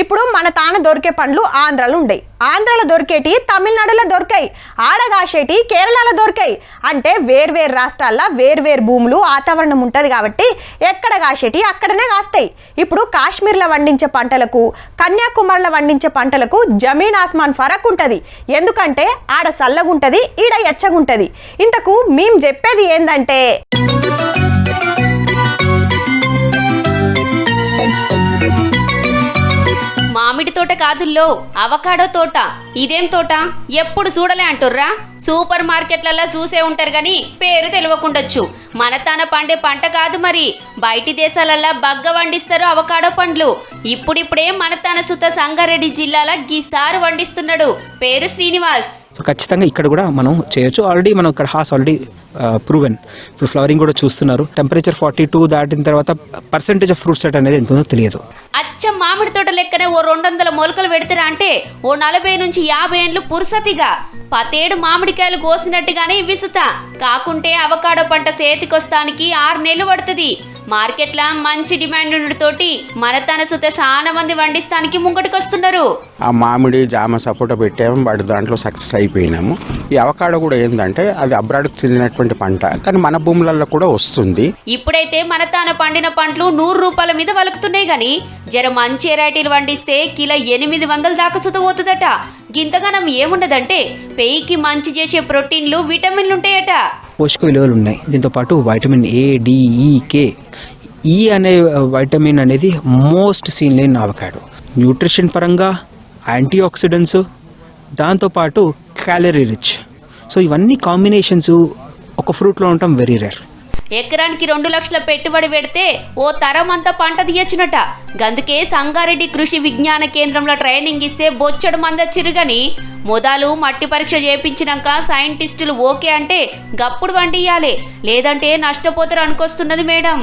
ఇప్పుడు మన తాన దొరికే పండ్లు ఆంధ్రాలో ఉండయి, ఆంధ్రాలో దొరికేటి తమిళనాడులో దొరికాయి, ఆడగాసేటి కేరళలో దొరికాయి. అంటే వేర్వేరు రాష్ట్రాల్లో వేర్వేరు భూములు వాతావరణం ఉంటుంది కాబట్టి ఎక్కడ కాసేటి అక్కడనే కాస్తాయి. ఇప్పుడు కాశ్మీర్లో పండించే పంటలకు కన్యాకుమారిలో పండించే పంటలకు జమీన్ ఆస్మాన్ ఫరక్ ఉంటుంది. ఎందుకంటే ఆడ సల్లగుంటది, ఈడ ఎచ్చగుంటది. ఇంతకు మేము చెప్పేది ఏందంటే మామిడి తోట కాదుల్లో అవకాడో తోట. ఇదేం తోట ఎప్పుడు చూడలే అంటుర్రా? సూపర్ మార్కెట్లలో చూసే ఉంటారు గాని పేరు తెలియకుండొచ్చు. మన తాన పండే పంట కాదు మరి, బయటి దేశాలల్లో బగ్గ వండిస్తారు అవకాడో పండ్లు. ఇప్పుడిప్పుడే మన తాన సుత సంగారెడ్డి జిల్లాల గిసారు వండిస్తున్నాడు, పేరు శ్రీనివాస్. సో ఖచ్చితంగా ఇక్కడ కూడా మనం చేయొచ్చు. ఆల్రెడీ మనం ఇక్కడ హాస్ ఆల్రెడీ ప్రూవెన్. ఇప్పుడు ఫ్లవరింగ్ కూడా చూస్తున్నారు. టెంపరేచర్ 42 దాటిన తర్వాత పర్సెంటేజ్ ఆఫ్ ఫ్రూట్ సెట్ అనేది ఎంత ఉందో తెలియదు. అచ్చం మామిడి తోట లెక్కనే ఓ 200 మొలకలు పెడతారా అంటే ఓ 40 నుంచి 50 ఏండ్లు పురుసతిగా 17 మామిడికాయలు కోసినట్టుగానే విసుత. కాకుంటే అవకాడో పంట చేతికొస్తానికి 6 నెలలు పడుతుంది. మార్కెట్లా మంచి డిమాండ్ ఉండటంతోటి మన తన సుత చాలా మంది వండిస్తానికి ముంగటికొస్తున్నారు. ఆ మామిడి జామ సపోటా పెట్టాము, వాటి దాంట్లో సక్సెస్ అయిపోయినాము. ఈ అవకాడో కూడా ఏంటంటే అది అబ్రాడ్కు చెందినటువంటి పంట, కానీ మన భూములలో కూడా వస్తుంది. ఇప్పుడైతే మన తాన పండిన పంటలు 100 రూపాయల మీద వలుకుతున్నాయి గాని జర మంచి వెరైటీలు వండిస్తే కిలో 800 దాకా సుత పోతుందట. గింతగానం ఏముండదంటే పెయికి మంచి చేసే ప్రోటీన్లు విటమిన్లు ఉంటాయట. పోషక విలువలు ఉన్నాయి. దీంతో పాటు వైటమిన్ ఏ, డి, ఈ, కే. ఈ అనే వైటమిన్ అనేది most seen in avocado. Nutrition పరంగా యాంటీ ఆక్సిడెంట్స్, దాంతోపాటు క్యాలరీ రిచ్. సో ఇవన్నీ కాంబినేషన్స్ ఒక ఫ్రూట్లో ఉండటం వెరీ రేర్. ఎకరానికి 2 లక్షల పెట్టుబడి పెడితే ఓ తరం అంతా పంట తీయచ్చునట. గందుకే సంగారెడ్డి కృషి విజ్ఞాన కేంద్రంలో ట్రైనింగ్ ఇస్తే బొచ్చడు మందొచ్చిరు గాని మొదలు మట్టి పరీక్ష చేయించినాక సైంటిస్టులు ఓకే అంటే గప్పుడు వండియాలి, లేదంటే నష్టపోతారు అనుకొస్తున్నది మేడం.